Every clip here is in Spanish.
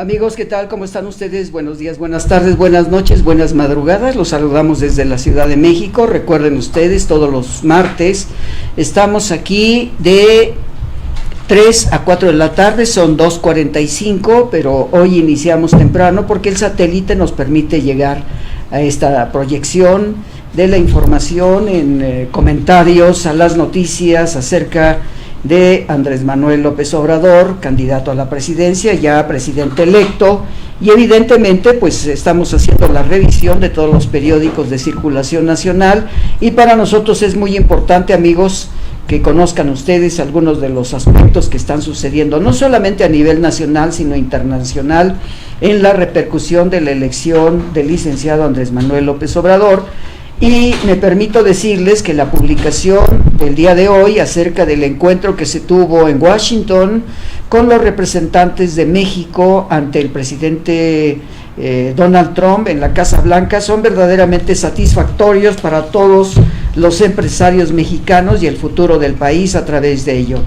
Amigos, ¿qué tal? ¿Cómo están ustedes? Buenos días, buenas tardes, buenas noches, buenas madrugadas. Los saludamos desde la Ciudad de México. Recuerden ustedes, todos los martes estamos aquí de 3 a 4 de la tarde, son 2:45, pero hoy iniciamos temprano porque el satélite nos permite llegar a esta proyección de la información en comentarios a las noticias acerca de Andrés Manuel López Obrador, candidato a la presidencia, ya presidente electo, y evidentemente pues estamos haciendo la revisión de todos los periódicos de circulación nacional, y para nosotros es muy importante, amigos, que conozcan ustedes algunos de los aspectos que están sucediendo, no solamente a nivel nacional, sino internacional, en la repercusión de la elección del licenciado Andrés Manuel López Obrador. Y me permito decirles que la publicación del día de hoy acerca del encuentro que se tuvo en Washington con los representantes de México ante el presidente Donald Trump en la Casa Blanca son verdaderamente satisfactorios para todos los empresarios mexicanos y el futuro del país a través de ello.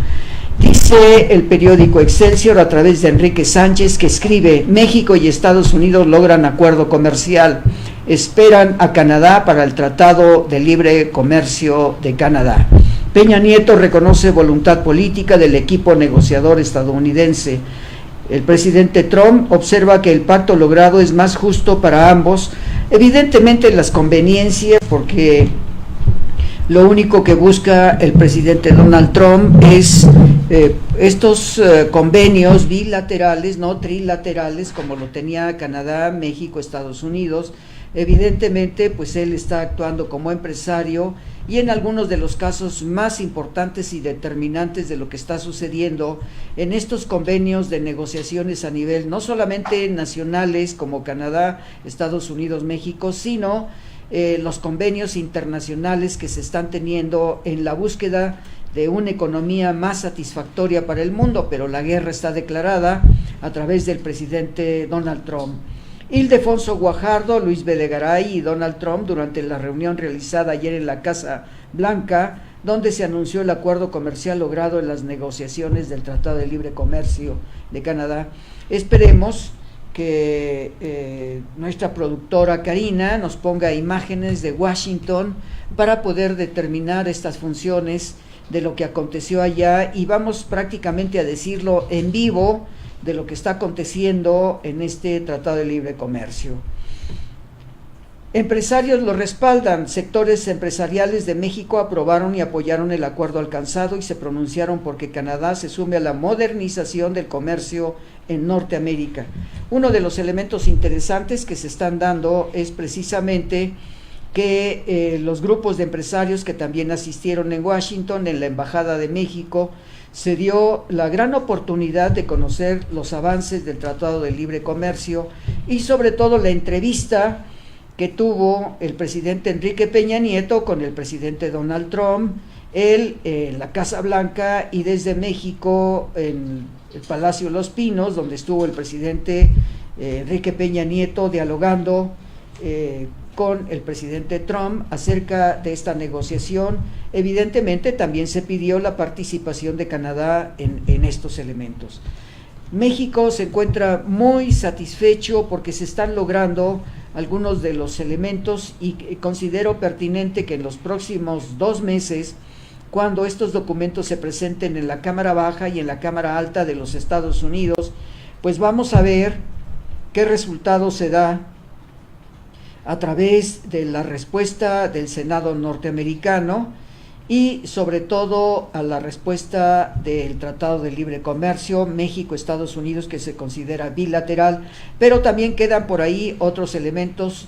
Dice el periódico Excelsior a través de Enrique Sánchez, que escribe: México y Estados Unidos logran acuerdo comercial, esperan a Canadá para el Tratado de Libre Comercio de Canadá. Peña Nieto reconoce voluntad política del equipo negociador estadounidense. El presidente Trump observa que el pacto logrado es más justo para ambos, evidentemente las conveniencias, porque lo único que busca el presidente Donald Trump es estos convenios bilaterales, no trilaterales, como lo tenía Canadá, México, Estados Unidos. Evidentemente, pues él está actuando como empresario y en algunos de los casos más importantes y determinantes de lo que está sucediendo en estos convenios de negociaciones a nivel no solamente nacionales como Canadá, Estados Unidos, México, sino los convenios internacionales que se están teniendo en la búsqueda de una economía más satisfactoria para el mundo, pero la guerra está declarada a través del presidente Donald Trump. Ildefonso Guajardo, Luis Videgaray y Donald Trump durante la reunión realizada ayer en la Casa Blanca, donde se anunció el acuerdo comercial logrado en las negociaciones del Tratado de Libre Comercio de Canadá. Esperemos que nuestra productora Karina nos ponga imágenes de Washington para poder determinar estas funciones de lo que aconteció allá, y vamos prácticamente a decirlo en vivo de lo que está aconteciendo en este Tratado de Libre Comercio. Empresarios lo respaldan. Sectores empresariales de México aprobaron y apoyaron el acuerdo alcanzado y se pronunciaron porque Canadá se sume a la modernización del comercio en Norteamérica. Uno de los elementos interesantes que se están dando es precisamente que los grupos de empresarios que también asistieron en Washington, en la Embajada de México, se dio la gran oportunidad de conocer los avances del Tratado de Libre Comercio y sobre todo la entrevista que tuvo el presidente Enrique Peña Nieto con el presidente Donald Trump, él en la Casa Blanca y desde México en el Palacio Los Pinos, donde estuvo el presidente Enrique Peña Nieto dialogando con el presidente Trump acerca de esta negociación. Evidentemente también se pidió la participación de Canadá en estos elementos. México se encuentra muy satisfecho porque se están logrando algunos de los elementos y considero pertinente que en los próximos 2 meses, cuando estos documentos se presenten en la Cámara Baja y en la Cámara Alta de los Estados Unidos, pues vamos a ver qué resultado se da a través de la respuesta del Senado norteamericano y sobre todo a la respuesta del Tratado de Libre Comercio México-Estados Unidos, que se considera bilateral, pero también quedan por ahí otros elementos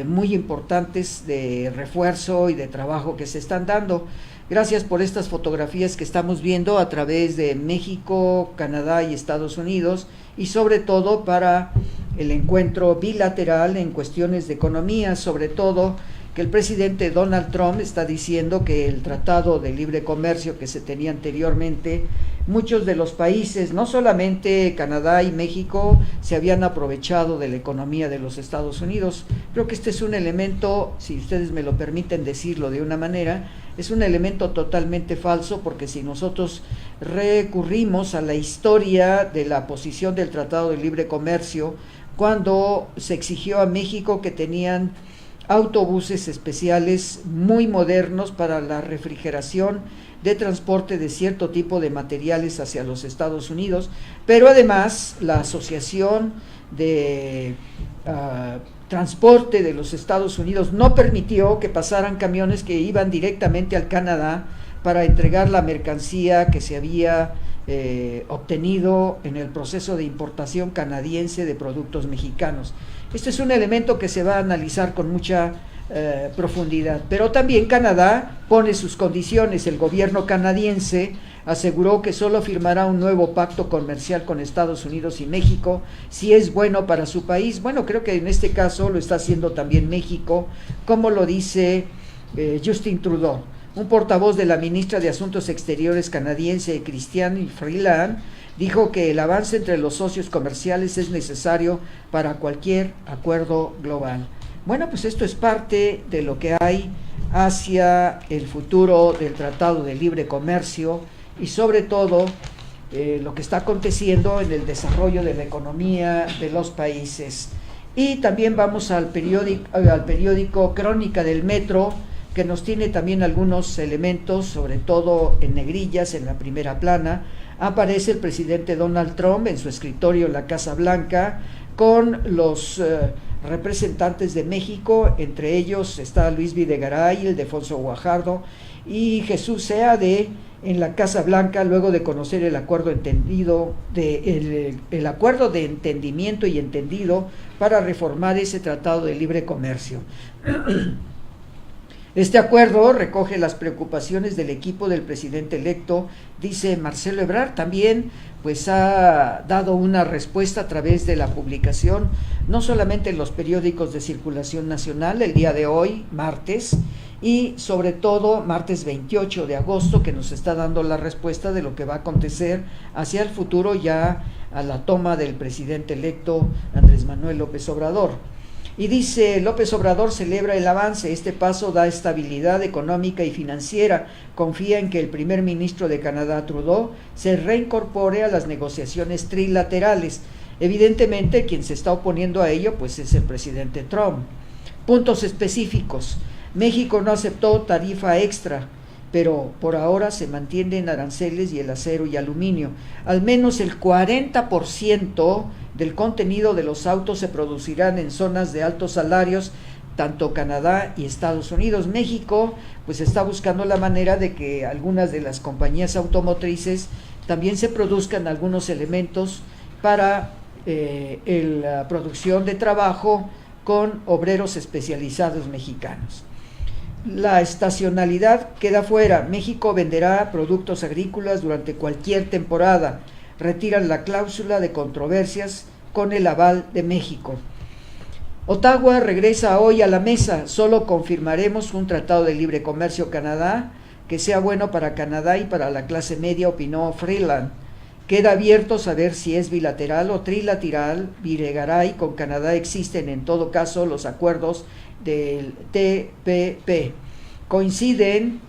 muy importantes de refuerzo y de trabajo que se están dando. Gracias por estas fotografías que estamos viendo a través de México, Canadá y Estados Unidos, y sobre todo para el encuentro bilateral en cuestiones de economía, sobre todo que el presidente Donald Trump está diciendo que el Tratado de Libre Comercio que se tenía anteriormente, muchos de los países, no solamente Canadá y México, se habían aprovechado de la economía de los Estados Unidos. Creo que este es un elemento, si ustedes me lo permiten decirlo de una manera, es un elemento totalmente falso, porque si nosotros recurrimos a la historia de la posición del Tratado de Libre Comercio cuando se exigió a México que tenían autobuses especiales muy modernos para la refrigeración de transporte de cierto tipo de materiales hacia los Estados Unidos, pero además la Asociación de Transporte de los Estados Unidos no permitió que pasaran camiones que iban directamente al Canadá para entregar la mercancía que se había obtenido en el proceso de importación canadiense de productos mexicanos. Este es un elemento que se va a analizar con mucha profundidad, pero también Canadá pone sus condiciones. El gobierno canadiense aseguró que solo firmará un nuevo pacto comercial con Estados Unidos y México si es bueno para su país. Bueno, creo que en este caso lo está haciendo también México, como lo dice Justin Trudeau. Un portavoz de la ministra de Asuntos Exteriores canadiense, Chrystia Freeland, dijo que el avance entre los socios comerciales es necesario para cualquier acuerdo global. Bueno, pues esto es parte de lo que hay hacia el futuro del Tratado de Libre Comercio y sobre todo lo que está aconteciendo en el desarrollo de la economía de los países. Y también vamos al periódico Crónica del Metro, que nos tiene también algunos elementos, sobre todo en negrillas, en la primera plana. Aparece el presidente Donald Trump en su escritorio en la Casa Blanca con los representantes de México, entre ellos está Luis Videgaray, Ildefonso Guajardo y Jesús Seade en la Casa Blanca, luego de conocer el acuerdo el acuerdo de entendimiento y entendido para reformar ese Tratado de Libre Comercio. Este acuerdo recoge las preocupaciones del equipo del presidente electo, dice Marcelo Ebrard. También pues ha dado una respuesta a través de la publicación, no solamente en los periódicos de circulación nacional, el día de hoy, martes, y sobre todo martes 28 de agosto, que nos está dando la respuesta de lo que va a acontecer hacia el futuro ya a la toma del presidente electo Andrés Manuel López Obrador. Y dice, López Obrador celebra el avance, este paso da estabilidad económica y financiera, confía en que el primer ministro de Canadá, Trudeau, se reincorpore a las negociaciones trilaterales. Evidentemente, quien se está oponiendo a ello, pues es el presidente Trump. Puntos específicos. México no aceptó tarifa extra, pero por ahora se mantienen aranceles y el acero y aluminio. Al menos el 40% del contenido de los autos se producirán en zonas de altos salarios, tanto Canadá y Estados Unidos. México pues está buscando la manera de que algunas de las compañías automotrices también se produzcan algunos elementos para la producción de trabajo con obreros especializados mexicanos. La estacionalidad queda fuera. México venderá productos agrícolas durante cualquier temporada. Retiran la cláusula de controversias con el aval de México. Ottawa regresa hoy a la mesa. Solo confirmaremos un tratado de libre comercio Canadá que sea bueno para Canadá y para la clase media, opinó Freeland. Queda abierto saber si es bilateral o trilateral. Videgaray con Canadá existen en todo caso los acuerdos del TPP. Coinciden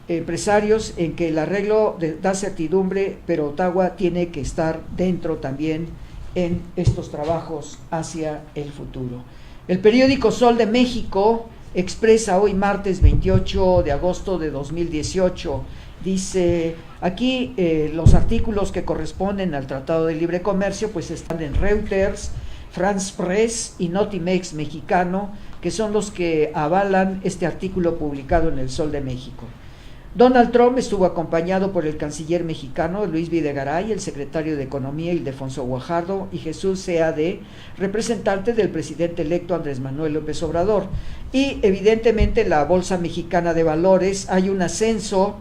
empresarios en que el arreglo da certidumbre, pero Ottawa tiene que estar dentro también en estos trabajos hacia el futuro. El periódico Sol de México expresa hoy martes 28 de agosto de 2018, dice aquí los artículos que corresponden al Tratado de Libre Comercio pues están en Reuters, France Press y Notimex Mexicano, que son los que avalan este artículo publicado en el Sol de México. Donald Trump estuvo acompañado por el canciller mexicano Luis Videgaray, el secretario de Economía Ildefonso Guajardo y Jesús Seade, representante del presidente electo Andrés Manuel López Obrador. Y evidentemente la Bolsa Mexicana de Valores, hay un ascenso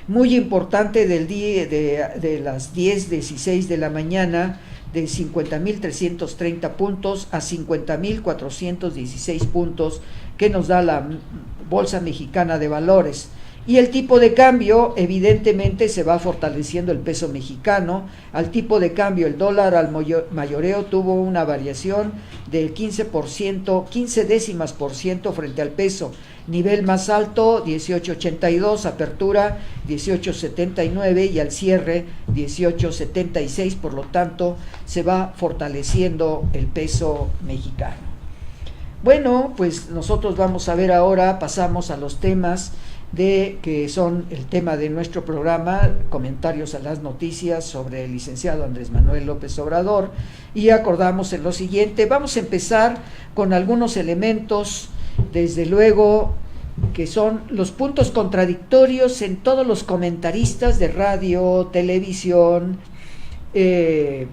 muy importante del día de las 10:16 de la mañana, de 50.330 puntos a 50.416 puntos que nos da la Bolsa Mexicana de Valores. Y el tipo de cambio, evidentemente, se va fortaleciendo el peso mexicano. Al tipo de cambio, el dólar al mayoreo tuvo una variación del 15%, 15 décimas por ciento frente al peso. Nivel más alto, 18.82, apertura 18.79 y al cierre 18.76, por lo tanto, se va fortaleciendo el peso mexicano. Bueno, pues nosotros vamos a ver ahora, pasamos a los temas que son el tema de nuestro programa, comentarios a las noticias sobre el licenciado Andrés Manuel López Obrador, y acordamos en lo siguiente. Vamos a empezar con algunos elementos, desde luego, que son los puntos contradictorios en todos los comentaristas de radio, televisión, en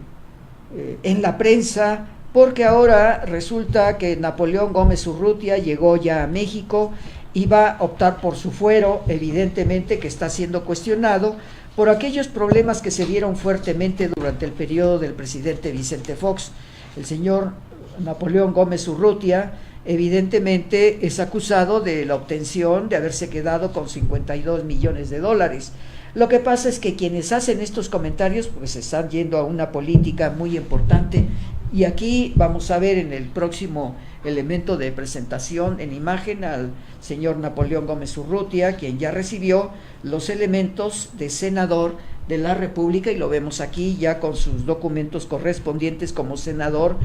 la prensa, porque ahora resulta que Napoleón Gómez Urrutia llegó ya a México y va a optar por su fuero, evidentemente que está siendo cuestionado por aquellos problemas que se dieron fuertemente durante el periodo del presidente Vicente Fox. El señor Napoleón Gómez Urrutia evidentemente es acusado de la obtención de haberse quedado con 52 millones de dólares. Lo que pasa es que quienes hacen estos comentarios pues están yendo a una política muy importante, y aquí vamos a ver en el próximo elemento de presentación en imagen al señor Napoleón Gómez Urrutia, quien ya recibió los elementos de senador de la República, y lo vemos aquí ya con sus documentos correspondientes como senador,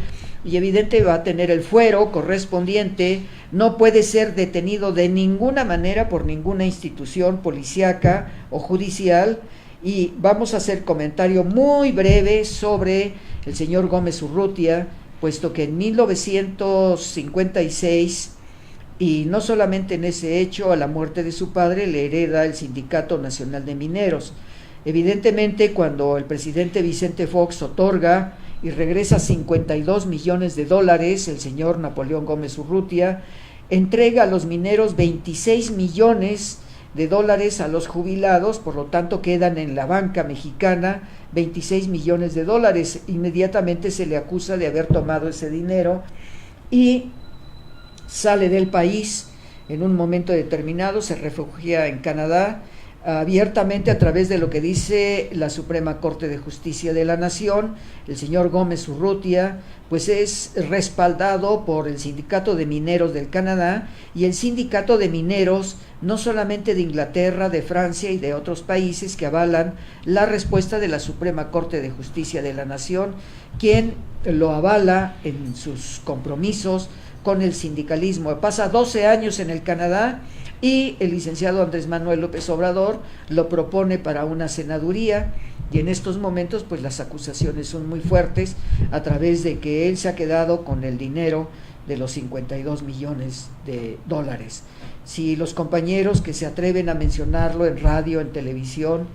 y evidente va a tener el fuero correspondiente. No puede ser detenido de ninguna manera por ninguna institución policíaca o judicial. Y vamos a hacer comentario muy breve sobre el señor Gómez Urrutia, puesto que en 1956, y no solamente en ese hecho, a la muerte de su padre le hereda el Sindicato Nacional de Mineros. Evidentemente, cuando el presidente Vicente Fox otorga y regresa 52 millones de dólares, el señor Napoleón Gómez Urrutia entrega a los mineros 26 millones de dólares a los jubilados, por lo tanto quedan en la banca mexicana 26 millones de dólares. Inmediatamente se le acusa de haber tomado ese dinero y sale del país en un momento determinado, se refugia en Canadá, abiertamente a través de lo que dice la Suprema Corte de Justicia de la Nación. El señor Gómez Urrutia pues es respaldado por el Sindicato de Mineros del Canadá y el Sindicato de Mineros no solamente de Inglaterra, de Francia y de otros países que avalan la respuesta de la Suprema Corte de Justicia de la Nación, quien lo avala en sus compromisos con el sindicalismo. Pasa 12 años en el Canadá y el licenciado Andrés Manuel López Obrador lo propone para una senaduría, y en estos momentos pues las acusaciones son muy fuertes a través de que él se ha quedado con el dinero de los 52 millones de dólares. Si los compañeros que se atreven a mencionarlo en radio, en televisión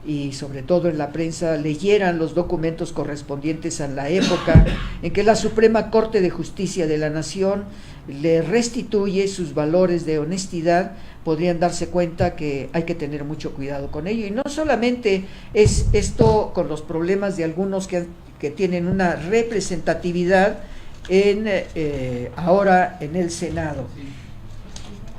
y sobre todo en la prensa leyeran los documentos correspondientes a la época en que la Suprema Corte de Justicia de la Nación le restituye sus valores de honestidad, podrían darse cuenta que hay que tener mucho cuidado con ello. Y no solamente es esto con los problemas de algunos que tienen una representatividad ahora en el Senado.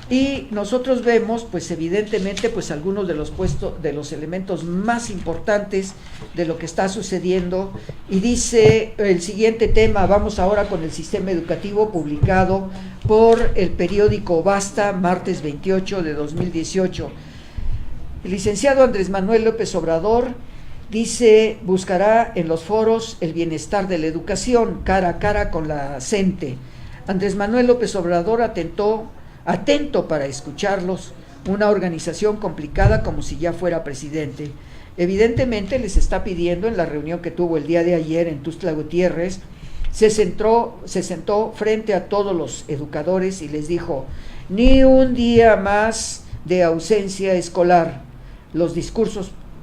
Y nosotros vemos, pues evidentemente, pues algunos de los elementos más importantes de lo que está sucediendo. Y dice el siguiente tema, vamos ahora con el sistema educativo, publicado por el periódico Basta, martes 28 de 2018. El licenciado Andrés Manuel López Obrador dice, buscará en los foros el bienestar de la educación, cara a cara con la CENTE. Andrés Manuel López Obrador atento para escucharlos, una organización complicada como si ya fuera presidente. Evidentemente les está pidiendo, en la reunión que tuvo el día de ayer en Tuxtla Gutiérrez, se sentó frente a todos los educadores y les dijo, ni un día más de ausencia escolar.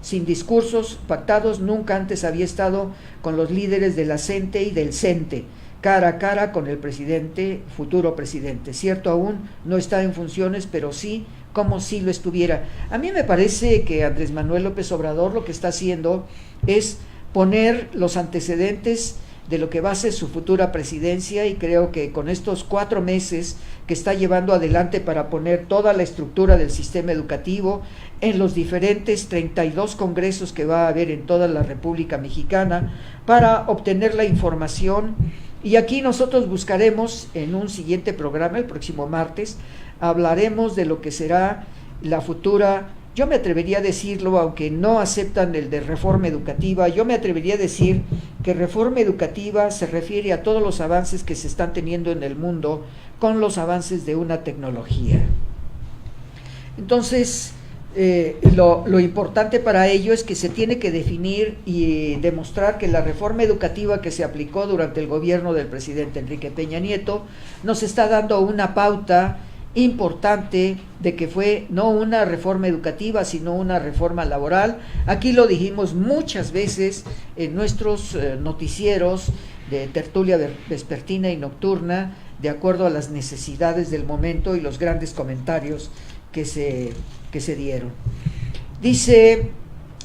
Sin discursos pactados, nunca antes había estado con los líderes de la CENTE y del CENTE, cara a cara con el presidente, futuro presidente. Cierto, aún no está en funciones, pero sí como si lo estuviera. A mí me parece que Andrés Manuel López Obrador lo que está haciendo es poner los antecedentes de lo que va a ser su futura presidencia, y creo que con estos 4 meses que está llevando adelante para poner toda la estructura del sistema educativo en los diferentes 32 congresos que va a haber en toda la República Mexicana para obtener la información. Y aquí nosotros buscaremos en un siguiente programa, el próximo martes, hablaremos de lo que será la futura, yo me atrevería a decirlo, aunque no aceptan el de reforma educativa, yo me atrevería a decir que reforma educativa se refiere a todos los avances que se están teniendo en el mundo con los avances de una tecnología. Entonces, lo importante para ello es que se tiene que definir y demostrar que la reforma educativa que se aplicó durante el gobierno del presidente Enrique Peña Nieto nos está dando una pauta importante de que fue no una reforma educativa, sino una reforma laboral. Aquí lo dijimos muchas veces en nuestros noticieros de tertulia vespertina y nocturna, de acuerdo a las necesidades del momento y los grandes comentarios que se dieron. Dice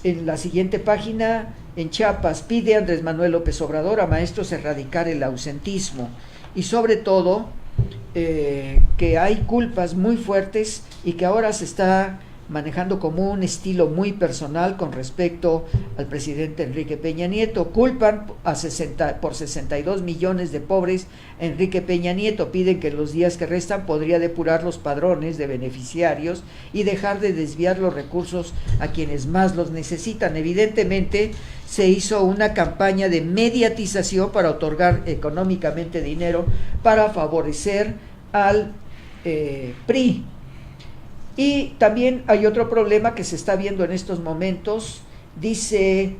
en la siguiente página: en Chiapas pide Andrés Manuel López Obrador a maestros erradicar el ausentismo, y sobre todo que hay culpas muy fuertes y que ahora se está manejando como un estilo muy personal con respecto al presidente Enrique Peña Nieto. Culpan por 62 millones de pobres a Enrique Peña Nieto. Piden que en los días que restan podría depurar los padrones de beneficiarios y dejar de desviar los recursos a quienes más los necesitan. Evidentemente se hizo una campaña de mediatización para otorgar económicamente dinero para favorecer al PRI. Y también hay otro problema que se está viendo en estos momentos. Dice: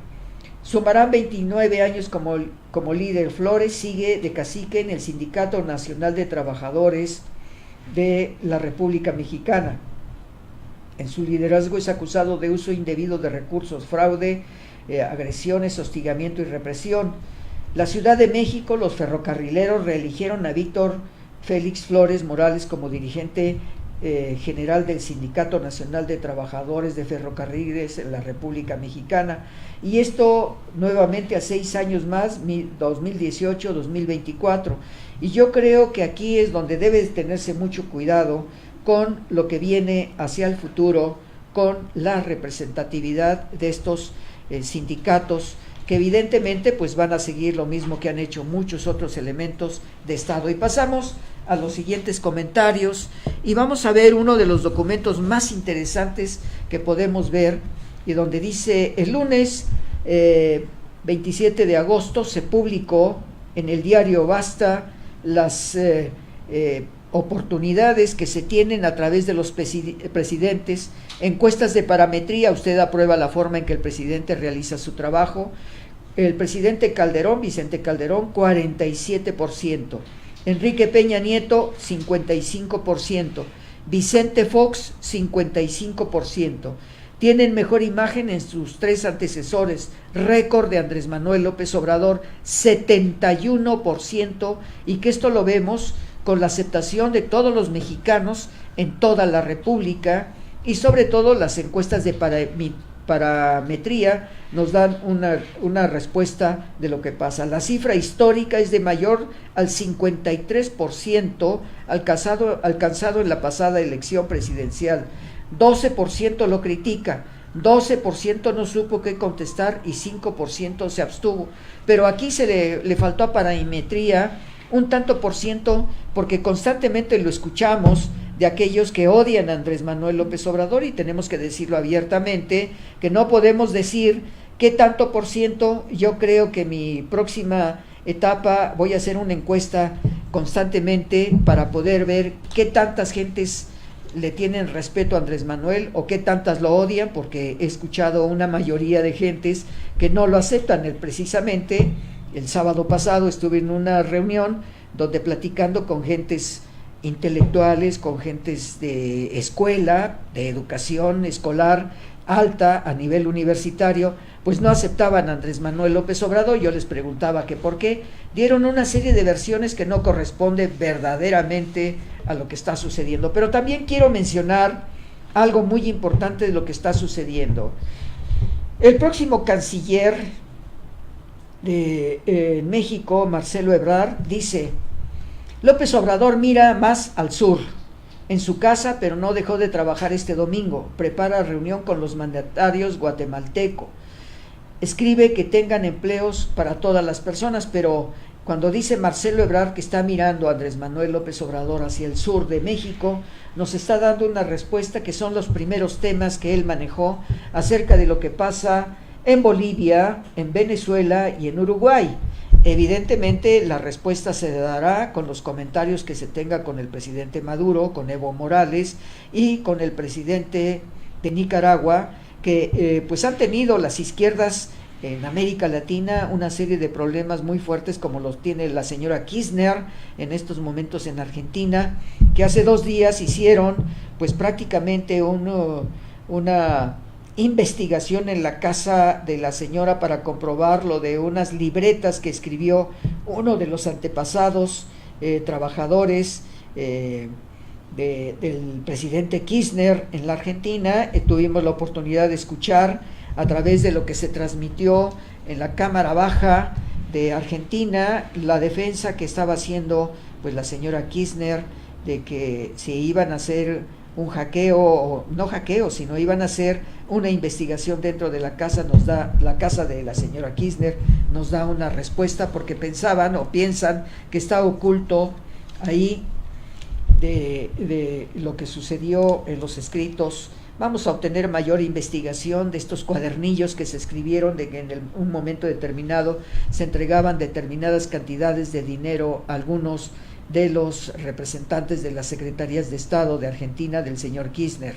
sumarán 29 años como líder. Flores sigue de cacique en el Sindicato Nacional de Trabajadores de la República Mexicana. En su liderazgo es acusado de uso indebido de recursos, fraude, agresiones, hostigamiento y represión. La Ciudad de México, los ferrocarrileros reeligieron a Víctor Félix Flores Morales como dirigente general del Sindicato Nacional de Trabajadores de Ferrocarriles en la República Mexicana, y esto nuevamente a 6 años más, 2018-2024, y yo creo que aquí es donde debe tenerse mucho cuidado con lo que viene hacia el futuro, con la representatividad de estos sindicatos, que evidentemente pues van a seguir lo mismo que han hecho muchos otros elementos de Estado. Y pasamos a los siguientes comentarios y vamos a ver uno de los documentos más interesantes que podemos ver, y donde dice: el lunes 27 de agosto se publicó en el diario Basta las oportunidades que se tienen a través de los presidentes, encuestas de parametría. Usted aprueba la forma en que el presidente realiza su trabajo. El presidente Calderón, Vicente Calderón, 47%, Enrique Peña Nieto, 55%, Vicente Fox, 55%. Tienen mejor imagen en sus 3 antecesores, récord de Andrés Manuel López Obrador, 71%, y que esto lo vemos con la aceptación de todos los mexicanos en toda la República, y sobre todo las encuestas de parametría nos dan una respuesta de lo que pasa. La cifra histórica es de mayor al 53% alcanzado en la pasada elección presidencial. 12% lo critica, 12% no supo qué contestar y 5% se abstuvo. Pero aquí le faltó a parametría un tanto por ciento, porque constantemente lo escuchamos de aquellos que odian a Andrés Manuel López Obrador, y tenemos que decirlo abiertamente, que no podemos decir qué tanto por ciento. Yo creo que mi próxima etapa voy a hacer una encuesta constantemente para poder ver qué tantas gentes le tienen respeto a Andrés Manuel o qué tantas lo odian, porque he escuchado una mayoría de gentes que no lo aceptan. Precisamente el sábado pasado estuve en una reunión donde platicando con gentes intelectuales, con gentes de escuela, de educación escolar alta a nivel universitario, pues no aceptaban a Andrés Manuel López Obrador. Yo les preguntaba que por qué. Dieron una serie de versiones que no corresponden verdaderamente a lo que está sucediendo. Pero también quiero mencionar algo muy importante de lo que está sucediendo. El próximo canciller de México, Marcelo Ebrard, dice: López Obrador mira más al sur, en su casa, pero no dejó de trabajar este domingo. Prepara reunión con los mandatarios guatemaltecos. Escribe que tengan empleos para todas las personas, pero cuando dice Marcelo Ebrard que está mirando a Andrés Manuel López Obrador hacia el sur de México, nos está dando una respuesta que son los primeros temas que él manejó acerca de lo que pasa en Bolivia, en Venezuela y en Uruguay. Evidentemente la respuesta se dará con los comentarios que se tenga con el presidente Maduro, con Evo Morales y con el presidente de Nicaragua, que pues han tenido las izquierdas en América Latina una serie de problemas muy fuertes, como los tiene la señora Kirchner en estos momentos en Argentina, que hace 2 días hicieron pues prácticamente una investigación en la casa de la señora para comprobar lo de unas libretas que escribió uno de los antepasados trabajadores del presidente Kirchner en la Argentina. Tuvimos la oportunidad de escuchar a través de lo que se transmitió en la Cámara Baja de Argentina la defensa que estaba haciendo pues la señora Kirchner de que si iban a hacer un hackeo, no hackeo, sino iban a hacer una investigación dentro de la casa, la casa de la señora Kirchner nos da una respuesta, porque pensaban o piensan que está oculto ahí de lo que sucedió en los escritos. Vamos a obtener mayor investigación de estos cuadernillos que se escribieron de que en un momento determinado se entregaban determinadas cantidades de dinero a algunos de los representantes de las secretarías de Estado de Argentina del señor Kirchner.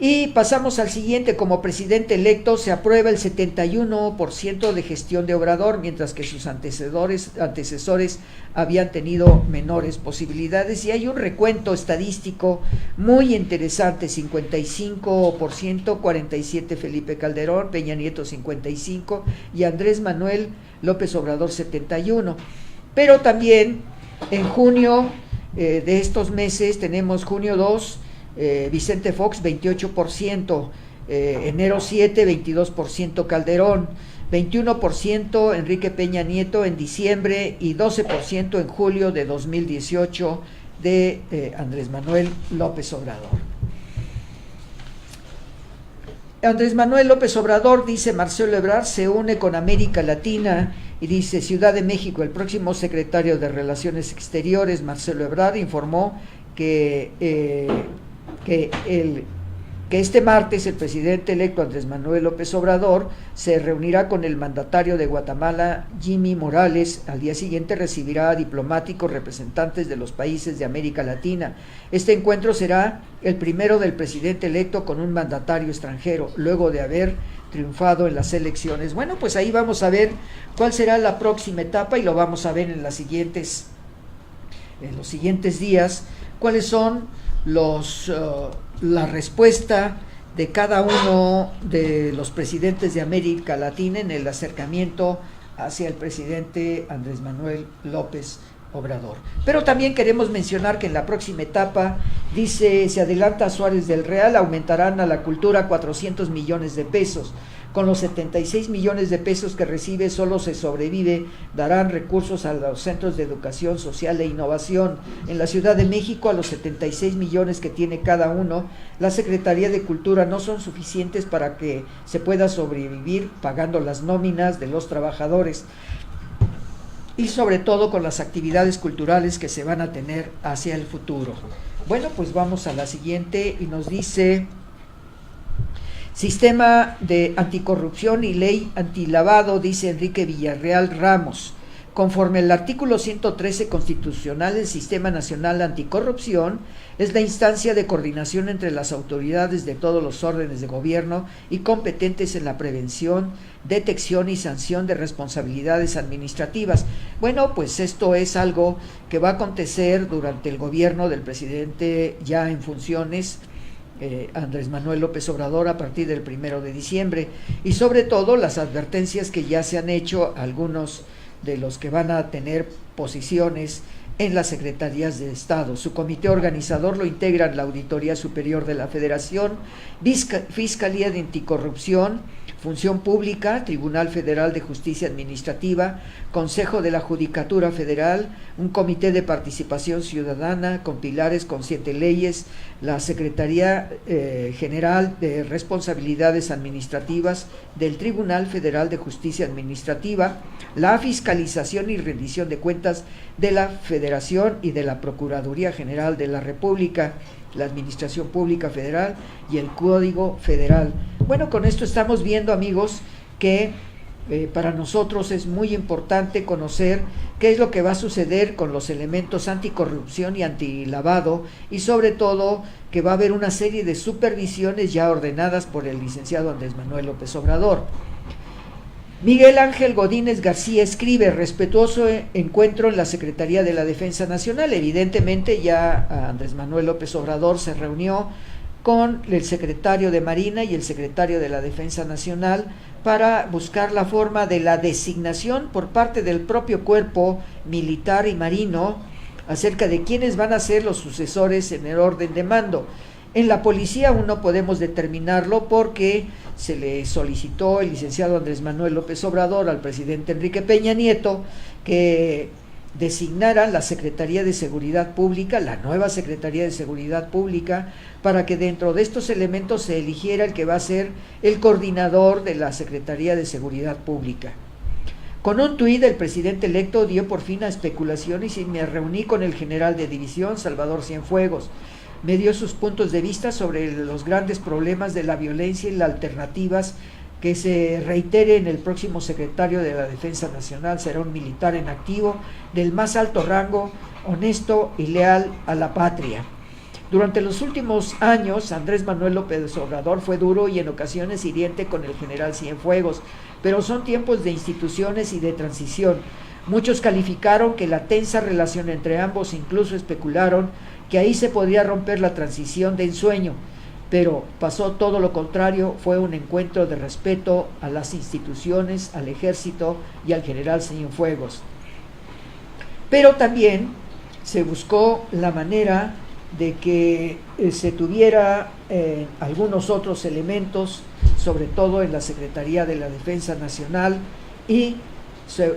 Y pasamos al siguiente. Como presidente electo se aprueba el 71% de gestión de Obrador, mientras que sus antecesores habían tenido menores posibilidades. Y hay un recuento estadístico muy interesante: 55%, 47% Felipe Calderón, Peña Nieto 55% y Andrés Manuel López Obrador 71%. Pero también en junio de estos meses tenemos junio 2, Vicente Fox 28%, enero 7, 22% Calderón, 21% Enrique Peña Nieto en diciembre y 12% en julio de 2018 de Andrés Manuel López Obrador. Andrés Manuel López Obrador, dice Marcelo Ebrard, se une con América Latina y dice: Ciudad de México, el próximo secretario de Relaciones Exteriores, Marcelo Ebrard, informó que este martes el presidente electo Andrés Manuel López Obrador se reunirá con el mandatario de Guatemala, Jimmy Morales. Al día siguiente recibirá a diplomáticos representantes de los países de América Latina. Este encuentro será el primero del presidente electo con un mandatario extranjero, luego de haber triunfado en las elecciones. Bueno, pues ahí vamos a ver cuál será la próxima etapa y lo vamos a ver en los siguientes días, cuáles son la respuesta de cada uno de los presidentes de América Latina en el acercamiento hacia el presidente Andrés Manuel López Obrador. Pero también queremos mencionar que en la próxima etapa, dice, se adelanta a Suárez del Real, aumentarán a la cultura 400 millones de pesos. Con los 76 millones de pesos que recibe solo se sobrevive. Darán recursos a los centros de educación social e innovación. En la Ciudad de México, a los 76 millones que tiene cada uno, la Secretaría de Cultura no son suficientes para que se pueda sobrevivir pagando las nóminas de los trabajadores y sobre todo con las actividades culturales que se van a tener hacia el futuro. Bueno, pues vamos a la siguiente y nos dice: Sistema de anticorrupción y ley antilavado, dice Enrique Villarreal Ramos. Conforme al artículo 113 constitucional, el Sistema Nacional Anticorrupción es la instancia de coordinación entre las autoridades de todos los órdenes de gobierno y competentes en la prevención, detección y sanción de responsabilidades administrativas. Bueno, pues esto es algo que va a acontecer durante el gobierno del presidente ya en funciones, Andrés Manuel López Obrador, a partir del 1 de diciembre, y sobre todo las advertencias que ya se han hecho a algunos de los que van a tener posiciones en las secretarías de Estado. Su comité organizador lo integran la Auditoría Superior de la Federación, Fiscalía de Anticorrupción, Función Pública, Tribunal Federal de Justicia Administrativa, Consejo de la Judicatura Federal, un Comité de Participación Ciudadana con pilares con 7 leyes, la Secretaría General de Responsabilidades Administrativas del Tribunal Federal de Justicia Administrativa, la fiscalización y rendición de cuentas de la Federación y de la Procuraduría General de la República, la Administración Pública Federal y el Código Federal. Bueno, con esto estamos viendo, amigos, que para nosotros es muy importante conocer qué es lo que va a suceder con los elementos anticorrupción y antilavado, y sobre todo que va a haber una serie de supervisiones ya ordenadas por el licenciado Andrés Manuel López Obrador. Miguel Ángel Godínez García escribe: respetuoso encuentro en la Secretaría de la Defensa Nacional. Evidentemente ya Andrés Manuel López Obrador se reunió con el secretario de Marina y el secretario de la Defensa Nacional para buscar la forma de la designación por parte del propio cuerpo militar y marino acerca de quiénes van a ser los sucesores en el orden de mando. En la policía aún no podemos determinarlo porque se le solicitó el licenciado Andrés Manuel López Obrador al presidente Enrique Peña Nieto que designaran la Secretaría de Seguridad Pública, la nueva Secretaría de Seguridad Pública, para que dentro de estos elementos se eligiera el que va a ser el coordinador de la Secretaría de Seguridad Pública. Con un tuit, el presidente electo dio por fin a especulaciones y me reuní con el general de división, Salvador Cienfuegos. Me dio sus puntos de vista sobre los grandes problemas de la violencia y las alternativas. Que se reitere en el próximo secretario de la Defensa Nacional será un militar en activo del más alto rango, honesto y leal a la patria. Durante los últimos años, Andrés Manuel López Obrador fue duro y en ocasiones hiriente con el general Cienfuegos, pero son tiempos de instituciones y de transición. Muchos calificaron que la tensa relación entre ambos, incluso especularon que ahí se podría romper la transición de ensueño. Pero pasó todo lo contrario, fue un encuentro de respeto a las instituciones, al ejército y al general Cienfuegos. Pero también se buscó la manera de que se tuviera algunos otros elementos, sobre todo en la Secretaría de la Defensa Nacional, y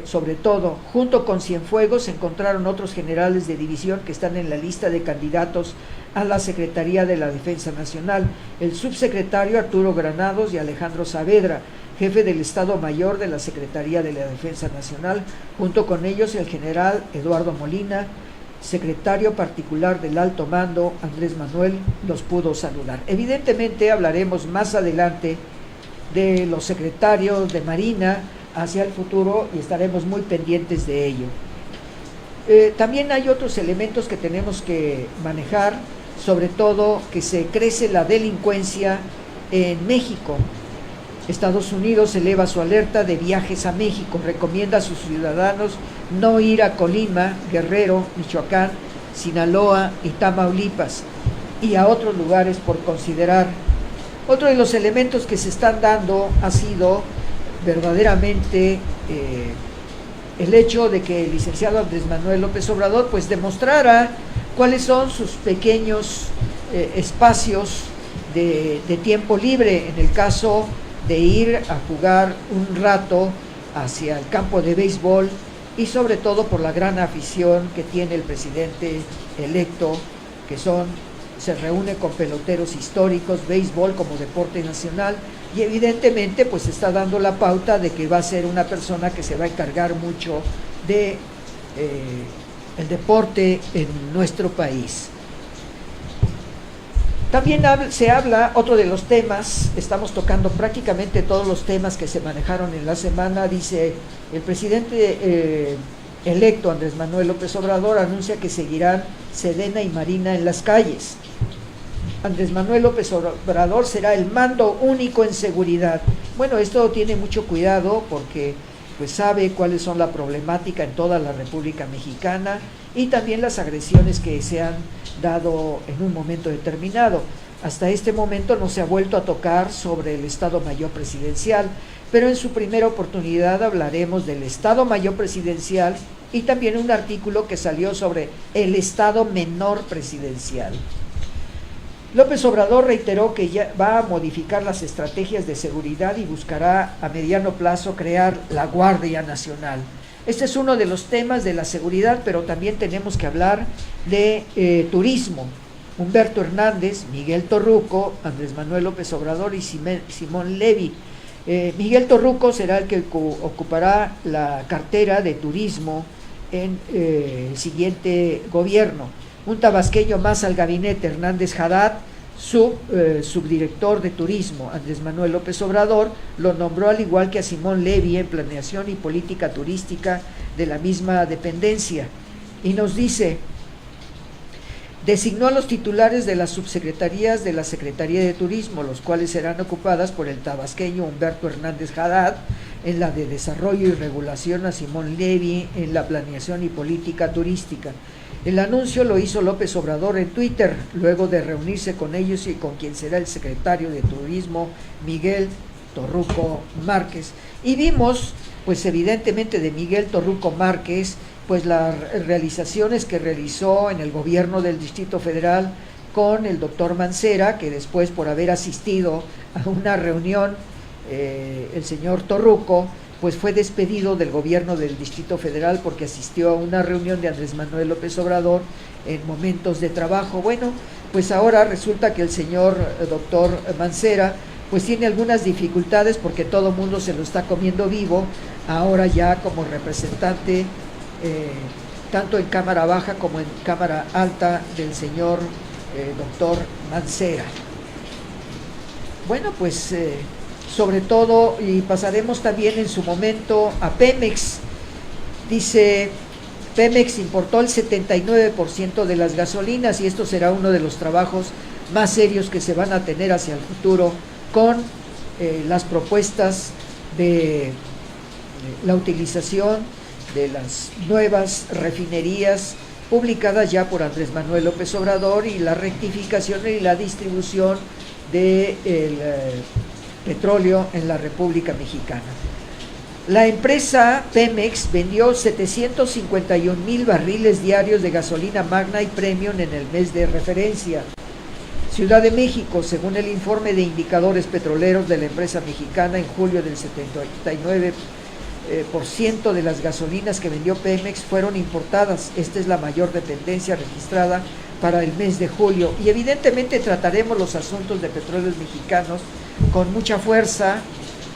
sobre todo, junto con Cienfuegos, se encontraron otros generales de división que están en la lista de candidatos a la Secretaría de la Defensa Nacional, el subsecretario Arturo Granados y Alejandro Saavedra, jefe del Estado Mayor de la Secretaría de la Defensa Nacional, junto con ellos el general Eduardo Molina, secretario particular del alto mando. Andrés Manuel los pudo saludar. Evidentemente hablaremos más adelante de los secretarios de Marina hacia el futuro y estaremos muy pendientes de ello. También hay otros elementos que tenemos que manejar, sobre todo que se crece la delincuencia en México. Estados Unidos eleva su alerta de viajes a México, recomienda a sus ciudadanos no ir a Colima, Guerrero, Michoacán, Sinaloa y Tamaulipas y a otros lugares por considerar. Otro de los elementos que se están dando ha sido verdaderamente el hecho de que el licenciado Andrés Manuel López Obrador pues demostrara cuáles son sus pequeños espacios de tiempo libre, en el caso de ir a jugar un rato hacia el campo de béisbol y sobre todo por la gran afición que tiene el presidente electo, que se reúne con peloteros históricos, béisbol como deporte nacional, y evidentemente pues está dando la pauta de que va a ser una persona que se va a encargar mucho de el deporte en nuestro país. También se habla, otro de los temas, estamos tocando prácticamente todos los temas que se manejaron en la semana. Dice el presidente electo Andrés Manuel López Obrador anuncia que seguirán Sedena y Marina en las calles. Andrés Manuel López Obrador será el mando único en seguridad. Bueno, esto tiene mucho cuidado porque pues sabe cuáles son la problemática en toda la República Mexicana y también las agresiones que se han dado en un momento determinado. Hasta este momento no se ha vuelto a tocar sobre el Estado Mayor Presidencial, pero en su primera oportunidad hablaremos del Estado Mayor Presidencial y también un artículo que salió sobre el Estado Menor Presidencial. López Obrador reiteró que ya va a modificar las estrategias de seguridad y buscará a mediano plazo crear la Guardia Nacional. Este es uno de los temas de la seguridad, pero también tenemos que hablar de turismo. Humberto Hernández, Miguel Torruco, Andrés Manuel López Obrador y Simón Levy. Miguel Torruco será el que ocupará la cartera de turismo en el siguiente gobierno. Un tabasqueño más al gabinete, Hernández Haddad, subdirector de turismo. Andrés Manuel López Obrador lo nombró al igual que a Simón Levy en planeación y política turística de la misma dependencia. Y nos dice: designó a los titulares de las subsecretarías de la Secretaría de Turismo, los cuales serán ocupadas por el tabasqueño Humberto Hernández Haddad, en la de Desarrollo y Regulación a Simón Levy en la planeación y política turística. El anuncio lo hizo López Obrador en Twitter, luego de reunirse con ellos y con quien será el secretario de Turismo, Miguel Torruco Márquez. Y vimos, pues evidentemente de Miguel Torruco Márquez, pues las realizaciones que realizó en el gobierno del Distrito Federal con el doctor Mancera, que después, por haber asistido a una reunión, el señor Torruco pues fue despedido del gobierno del Distrito Federal porque asistió a una reunión de Andrés Manuel López Obrador en momentos de trabajo. Bueno, pues ahora resulta que el señor doctor Mancera pues tiene algunas dificultades porque todo el mundo se lo está comiendo vivo, ahora ya como representante tanto en Cámara Baja como en Cámara Alta del señor doctor Mancera. Bueno, pues sobre todo, y pasaremos también en su momento a Pemex. Dice: Pemex importó el 79% de las gasolinas y esto será uno de los trabajos más serios que se van a tener hacia el futuro con las propuestas de la utilización de las nuevas refinerías publicadas ya por Andrés Manuel López Obrador y la rectificación y la distribución del petróleo en la República Mexicana. La empresa Pemex vendió 751,000 barriles diarios de gasolina Magna y Premium en el mes de referencia. Ciudad de México, según el informe de indicadores petroleros de la empresa mexicana, en julio del 79% de las gasolinas que vendió Pemex fueron importadas. Esta es la mayor dependencia registrada para el mes de julio. Y evidentemente trataremos los asuntos de petróleos mexicanos con mucha fuerza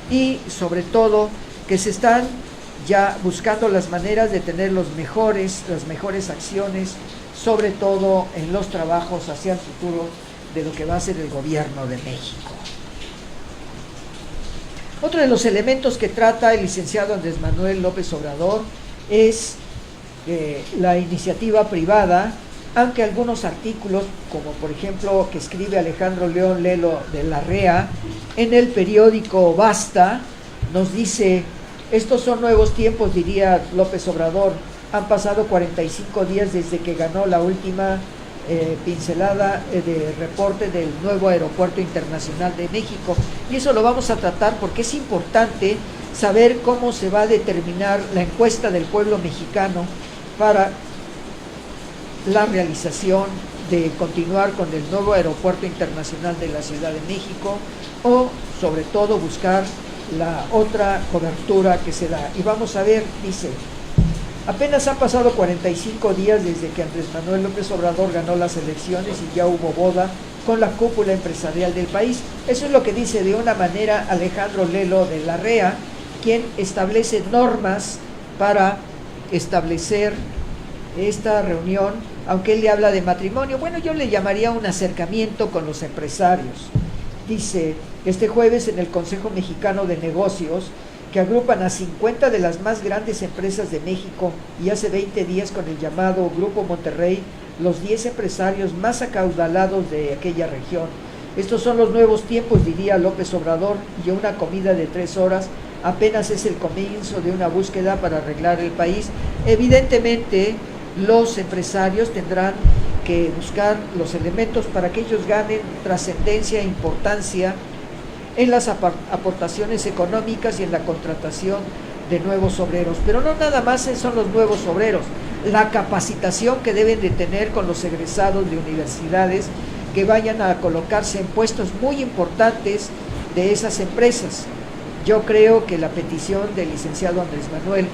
y sobre todo que se están ya buscando las maneras de tener las mejores acciones, sobre todo en los trabajos hacia el futuro de lo que va a ser el gobierno de México. Otro de los elementos que trata el licenciado Andrés Manuel López Obrador es la iniciativa privada, aunque algunos artículos, como por ejemplo que escribe Alejandro León Lelo de la REA en el periódico Basta, nos dice: estos son nuevos tiempos, diría López Obrador, han pasado 45 días desde que ganó la última pincelada de reporte del nuevo Aeropuerto Internacional de México, y eso lo vamos a tratar porque es importante saber cómo se va a determinar la encuesta del pueblo mexicano para la realización de continuar con el nuevo Aeropuerto Internacional de la Ciudad de México o sobre todo buscar la otra cobertura que se da. Y vamos a ver, dice: apenas han pasado 45 días desde que Andrés Manuel López Obrador ganó las elecciones y ya hubo boda con la cúpula empresarial del país. Eso es lo que dice de una manera Alejandro Lelo de la REA, quien establece normas para establecer esta reunión, aunque él le habla de matrimonio. Bueno, yo le llamaría un acercamiento con los empresarios. Dice: este jueves en el Consejo Mexicano de Negocios, que agrupan a 50 de las más grandes empresas de México, y hace 20 días con el llamado Grupo Monterrey, los 10 empresarios más acaudalados de aquella región. Estos son los nuevos tiempos, diría López Obrador, y una comida de 3 horas apenas es el comienzo de una búsqueda para arreglar el país. Evidentemente, los empresarios tendrán que buscar los elementos para que ellos ganen trascendencia e importancia en las aportaciones económicas y en la contratación de nuevos obreros. Pero no nada más son los nuevos obreros, la capacitación que deben de tener con los egresados de universidades que vayan a colocarse en puestos muy importantes de esas empresas. Yo creo que la petición del licenciado Andrés Manuel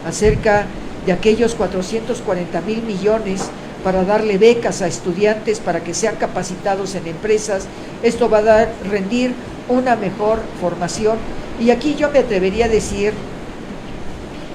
acerca de aquellos 440,000 millones para darle becas a estudiantes para que sean capacitados en empresas, esto va a rendir una mejor formación. Y aquí yo me atrevería a decir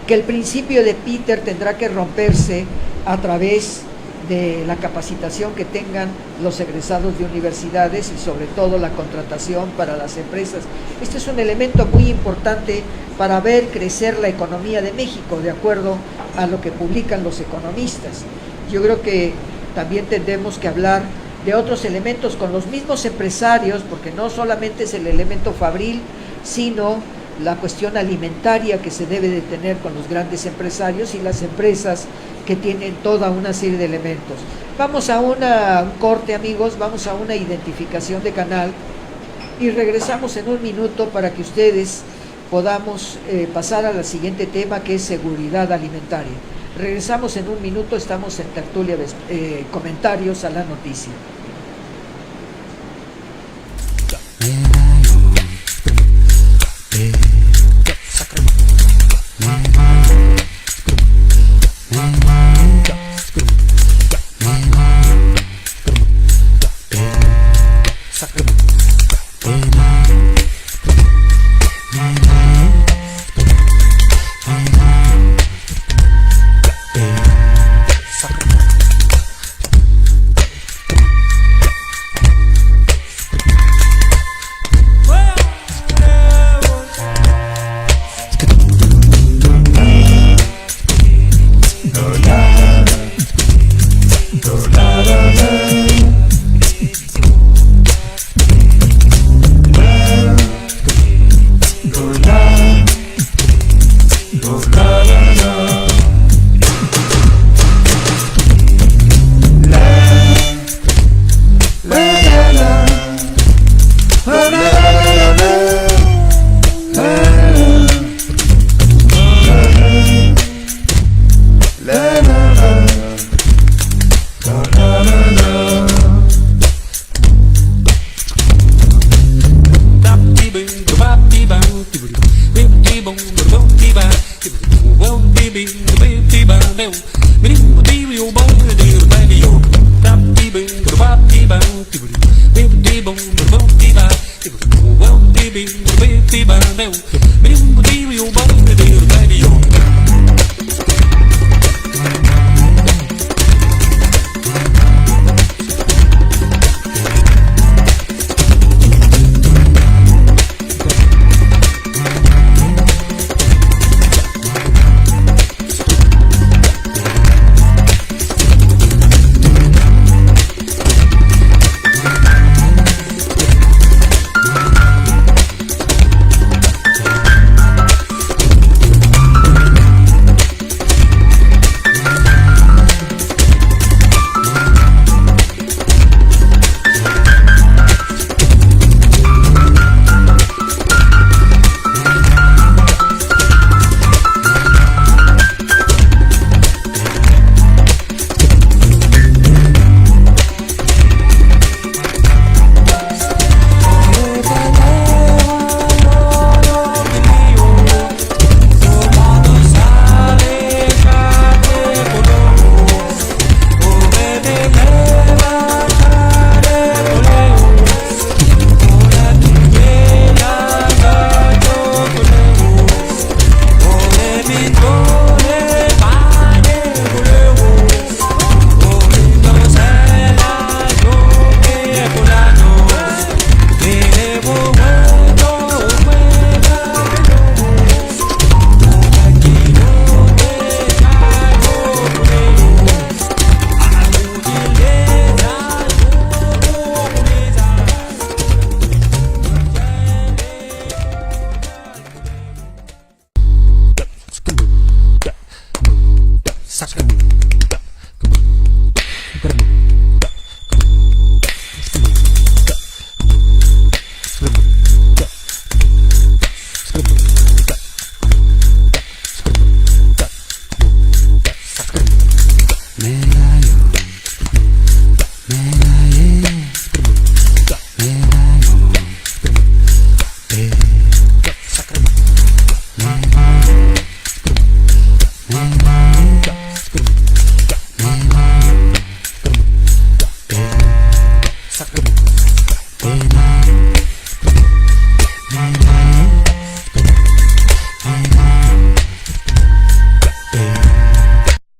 que el principio de Peter tendrá que romperse a través de la capacitación que tengan los egresados de universidades y sobre todo la contratación para las empresas. Este es un elemento muy importante para ver crecer la economía de México, de acuerdo a lo que publican los economistas. Yo creo que también tendremos que hablar de otros elementos con los mismos empresarios, porque no solamente es el elemento fabril, sino la cuestión alimentaria que se debe de tener con los grandes empresarios y las empresas que tienen toda una serie de elementos. Vamos a un corte, amigos, vamos a una identificación de canal y regresamos en un minuto para que ustedes podamos pasar al siguiente tema, que es seguridad alimentaria. Regresamos en un minuto, estamos en tertulia de comentarios a la noticia. Saca.